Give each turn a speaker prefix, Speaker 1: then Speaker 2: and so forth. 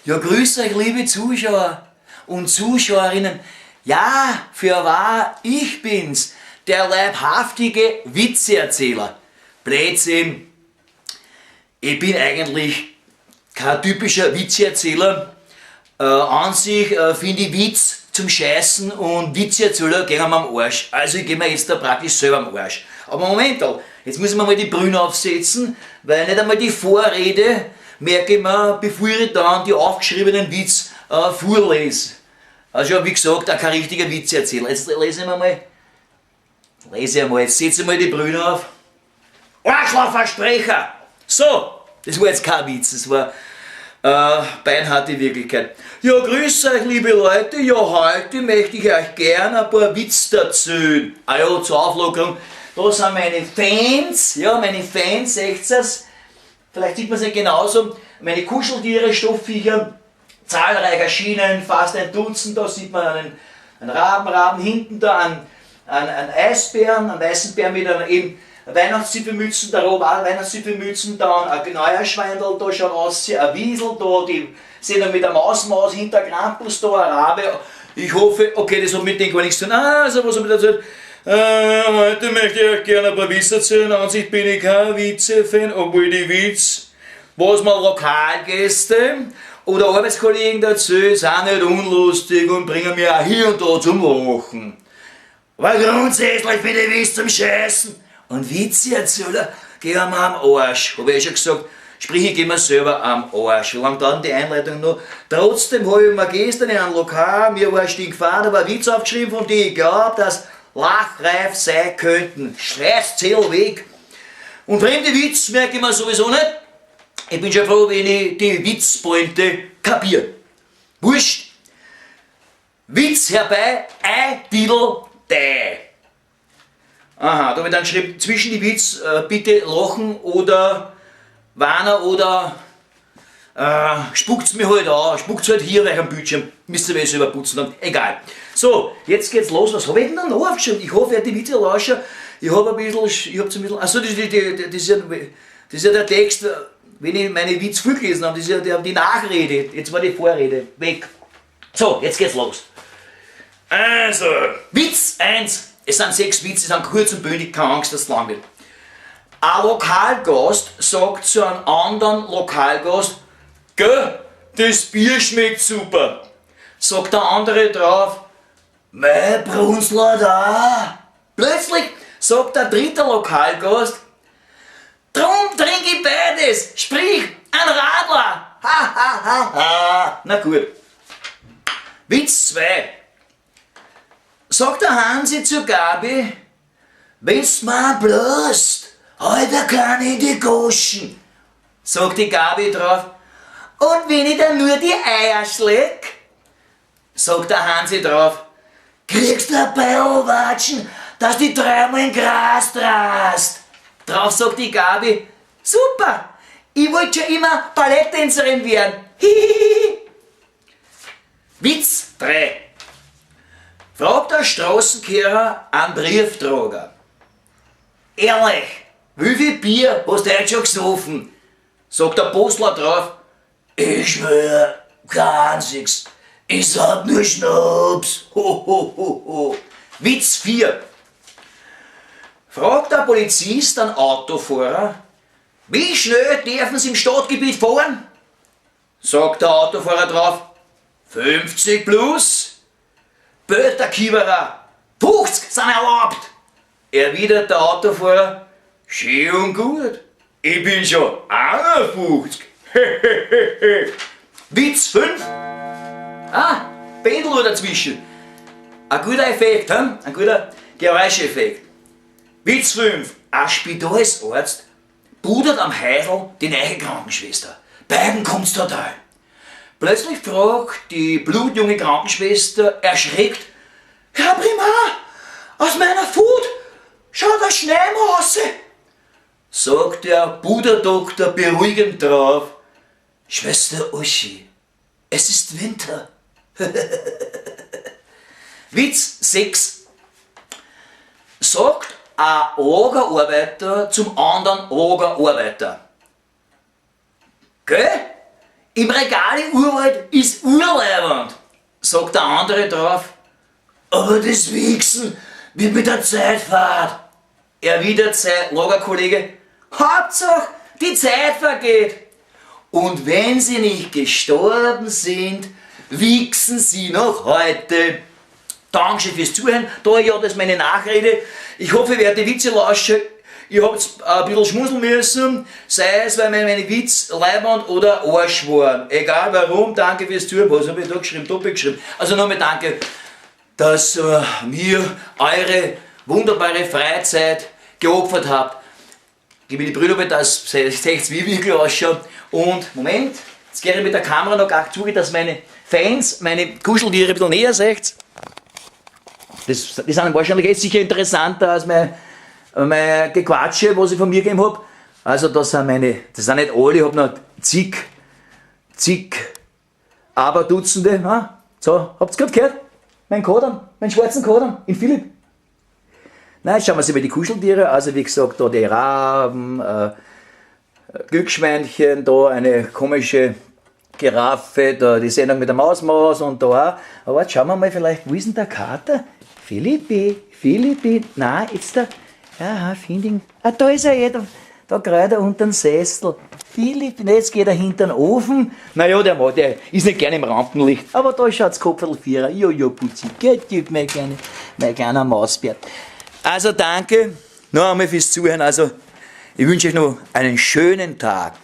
Speaker 1: Ja, grüß euch, liebe Zuschauer und Zuschauerinnen. Ja, fürwahr, ich bin's, der leibhaftige Witzeerzähler. Blödsinn. Ich bin eigentlich kein typischer Witzeerzähler. An sich finde ich Witz zum Scheißen und Witzeerzähler gehen mir am Arsch. Also ich gehe mir jetzt da praktisch selber am Arsch. Aber Moment, jetzt muss ich mir mal die Brille aufsetzen, weil nicht einmal die Vorrede merke ich mir, bevor ich dann die aufgeschriebenen Witz vorlese. Also wie gesagt, auch kein richtiger Witzeerzähler. Jetzt lese ich mal. Jetzt setze ich mal die Brille auf. Arschlochversprecher! So, das war jetzt kein Witz, das war beinharte Wirklichkeit. Ja, grüß euch, liebe Leute. Ja, heute möchte ich euch gerne ein paar Witze erzählen. Ah ja, zur Auflockerung. Da sind meine Fans, ja, meine Fans, seht ihr's? Vielleicht sieht man es nicht genauso. Meine Kuscheltiere, Stoffviecher, zahlreich erschienen, fast ein Dutzend. Da sieht man einen Raben hinten da, einen Eisbären, einen weißen Bären mit einer eben Weihnachtszipfelmützen, da oben auch Weihnachtszipfelmützen, dann ein Gneuerschweindel, da schaut aus, ein Wiesel, da, die sehen dann mit der Maus hinter Krampus, da ein Rabe. Ich hoffe, okay, das hat mit denen gar nichts zu tun. Also was habe ich erzählt? Heute möchte ich euch gerne ein paar Witze erzählen. An sich bin ich kein Witze-Fan, obwohl die Witz, was man Lokalgäste oder Arbeitskollegen erzählen, sind nicht unlustig und bringen mir auch hier und da zum Lachen. Aber grundsätzlich bin ich Witz zum Scheißen. Und Witzeerzähler gehen mir am Arsch. Habe ich schon gesagt, sprich, ich gehe mir selber am Arsch. Wie lange dauert die Einleitung noch? Trotzdem habe ich mir gestern in einem Lokal, mir war ein Stück gefahren, da war ein Witz aufgeschrieben, von dem ich glaube, dass lachreif sein könnten. Scheiß Zähl weg. Und fremde Witz merke ich mir sowieso nicht. Ich bin schon froh, wenn ich die Witzpointe kapiere. Wurscht. Witz herbei, ei, Didel, dei. Aha, da habe ich dann geschrieben, zwischen die Witz bitte lachen oder warnen oder spuckt's mir halt an, spuckt's halt hier auf am Bildschirm, müsst ihr selber putzen dann, egal. So, jetzt geht's los, was habe ich denn da noch aufgeschrieben? Ich hoffe, ihr habt die Witze lauscher, ich habe ein bisschen, achso, das ist ja der Text, wenn ich meine Witz vorgelesen habe, das ist ja die Nachrede, jetzt war die Vorrede, weg. So, jetzt geht's los. Also, Witz 1. Es sind 6 Witze, die sind kurz und bündig, keine Angst, dass es lang wird. Ein Lokalgast sagt zu einem anderen Lokalgast, gell, das Bier schmeckt super. Sagt der andere drauf, mein Brunzler da. Plötzlich sagt der dritte Lokalgast, drum trinke ich beides, sprich, ein Radler. Ha, ha, ha, ha. Na gut. Witz 2. Sagt der Hansi zur Gabi, wenn's mir blöst, heute kann ich die Goschen. Sagt die Gabi drauf, und wenn ich dann nur die Eier schläg? Sagt der Hansi drauf, kriegst du ein Beilwatschen, dass die dreimal in Gras drast. Drauf sagt die Gabi, super, ich wollte schon immer Balletttänzerin werden. Hihihi. Witz 3. Fragt der Straßenkehrer einen Brieftrager. Ehrlich, wie viel Bier hast du heute schon gesoffen? Sagt der Postler drauf, ich schwör, kein einziges. Ich sag nur Schnaps. Ho, ho, ho, ho. Witz 4. Fragt der Polizist einen Autofahrer, wie schnell dürfen Sie im Stadtgebiet fahren? Sagt der Autofahrer drauf, 50 plus. Böter Kiewerer, 50 sind erlaubt. Erwidert der Autofahrer, schön und gut, ich bin schon 51. Witz 5. Pendel dazwischen. Ein guter Effekt, ein guter Geräuscheffekt. Witz 5. Ein Spitalsarzt pudert am Heidel die neue Krankenschwester. Beiden kommt's total. Plötzlich fragt die blutjunge Krankenschwester erschreckt, Herr Primar, aus meiner Food schaut ein Schneemasse. Sagt der Puderdoktor beruhigend drauf, Schwester Uschi, es ist Winter. Witz 6. Sagt ein Lagerarbeiter zum anderen Lagerarbeiter. Gell? im Regal im Urwald ist urleibend, sagt der andere drauf. Aber das Wichsen wird mit der Zeit fad, erwidert sein Lagerkollege. Hauptsache, die Zeit vergeht. Und wenn sie nicht gestorben sind, wichsen sie noch heute. Dankeschön fürs Zuhören. Da ja das meine Nachrede. Ich hoffe, ihr werdet die Witze lauschen. Ihr habt ein bisschen schmunzeln müssen, sei es, weil meine Witz leibend oder Arsch waren. Egal warum, danke fürs Zuhören. Was habe ich da geschrieben? Doppelt geschrieben. Also nochmal danke, dass mir eure wunderbare Freizeit geopfert habt. Gebe die Brüder mit, dass seht wie wirklich ausschaut. Und Moment, jetzt gehe ich mit der Kamera noch gar zu, dass meine Fans, meine Kuscheltiere ein bisschen näher seht. Die sind wahrscheinlich jetzt sicher interessanter als mein Gequatsche, was ich von mir gegeben habe. Also das sind nicht alle, ich habe noch zig, aber Dutzende. Ha? So, habt ihr gerade gehört? Mein Kodern, meinen schwarzen Kodern in Philipp. Nein, jetzt schauen wir uns über die Kuscheltiere, also wie gesagt, da die Raben, Glücksschweinchen, da eine komische Giraffe, da die Sendung mit der Maus und da auch. Aber jetzt schauen wir mal vielleicht, wo ist denn der Kater? Philippi, nein, jetzt der, ja, finde ihn. Ah, da ist er da gerade unter dem Sessel. Philipp, jetzt geht er hinter den Ofen. Naja, der ist nicht gerne im Rampenlicht, aber da schaut das Kopfel vierer. Jojo, Putzi, geht mein kleiner Mausbär. Also danke noch einmal fürs Zuhören. Also ich wünsche euch noch einen schönen Tag.